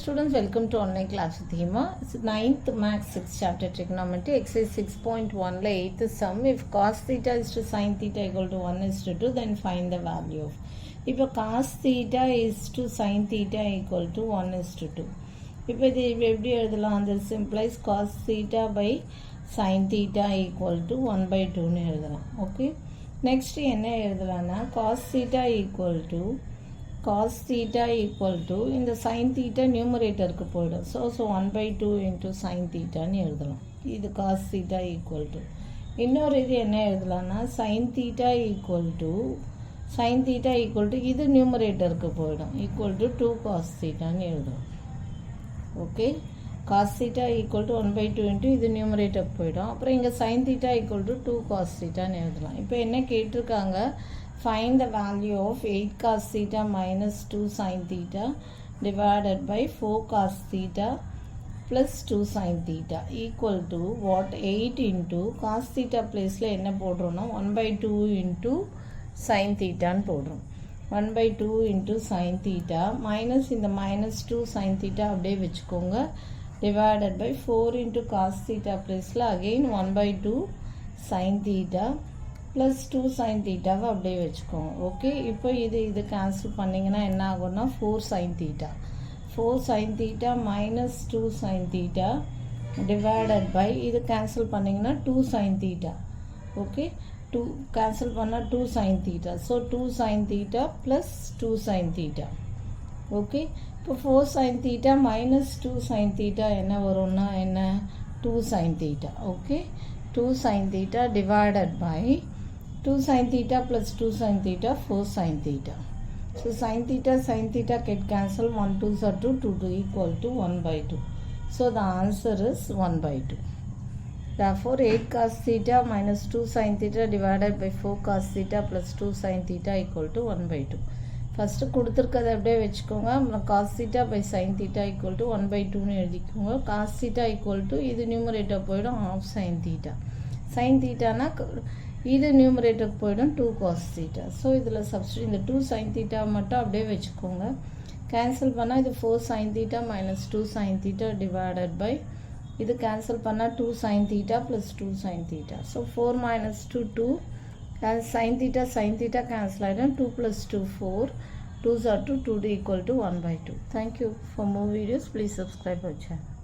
students, welcome to online class with Hima. It's 9th Max 6th chapter trigonometry, exercise 6.1 la 8th sum. If cos theta is to sin theta equal to 1 is to 2, then find the value of. If cos theta is to sin theta equal to 1 is to 2. இப்போ இது எப்படி எழுதலாம்? This implies cos theta by sin theta equal to 1 by 2 னு எழுதலாம். Okay, next என்ன எழுதலாம்னா cos theta equal to இந்த sin theta நியூமரேட்டருக்கு போயிடும். So 1 by 2 into sin theta னு எழுதலாம். இது cos theta equal to. இன்னொரு இது என்ன எழுதலாம்னா sin theta equal to இது நியூமரேட்டருக்கு போயிடும். equal to 2 cos theta னு எழுதலாம். Okay, cos theta equal to 1 by 2 into இது நியூமரேட்டருக்கு போயிடும். அப்புறம் இங்கே sin theta equal to 2 cos theta னு எழுதலாம். இப்போ என்ன கேட்டிருக்காங்க? Find the value of 8 cos theta minus 2 sin theta divided by 4 cos theta plus 2 sin theta equal to what? 8 into cos theta place ல என்ன போடுறோம்னா 1 by 2 into sin theta ன்னு போடுறோம். 1 by 2 into sin theta minus இந்த minus 2 sin theta அப்படியே வச்சுக்கோங்க, divided by 4 into cos theta place ல again 1 by 2 sin theta plus 2 sin theta அப்படியே வச்சுக்கோங்க. ஓகே, இப்போ இது கேன்சல் பண்ணிங்கன்னா என்ன ஆகும்னா 4 sin theta minus 2 sin theta divided by இது கேன்சல் பண்ணிங்கன்னா 2 sin theta. ஓகே, 2 கேன்சல் பண்ணால் 2 sin theta. So 2 sin theta plus 2 sin theta. Okay, இப்போ 4 sin theta minus 2 sin theta என்ன வரும்னா என்ன? 2 sin theta. Okay, 2 sin theta divided by 2 sin theta plus 2 sin theta, 4 sin theta. So sin theta get cancelled, 1 2s are 2, 2 equal to 1 by 2. So the answer is 1 by 2. Therefore 8 cos theta minus 2 sin theta divided by 4 cos theta plus 2 sin theta equal to 1 by 2. First கொடுத்துருக்கதை அப்படியே வச்சுக்கோங்க. cos theta by sin theta equal to 1 by 2 னு எழுதிக்கோங்க. cos theta equal to இது numerator போயிடும் half sin theta. sin theta னா இது நியூமரேட்டருக்கு போயிடும் 2 cos theta. So இதில் சப்ஸ்டியூட் இந்த 2 sin theta மட்டும் அப்படியே வச்சுக்கோங்க. கேன்சல் பண்ணால் இது 4 sin theta minus 2 sin theta divided by இது கேன்சல் பண்ணால் 2 sin theta plus 2 sin theta. So 4 minus 2 2 sin theta cancel ஆகிடும். 2 plus 2 4, 2s are 2, 2 equal to 1 by 2. Thank you. For more videos, please subscribe our channel.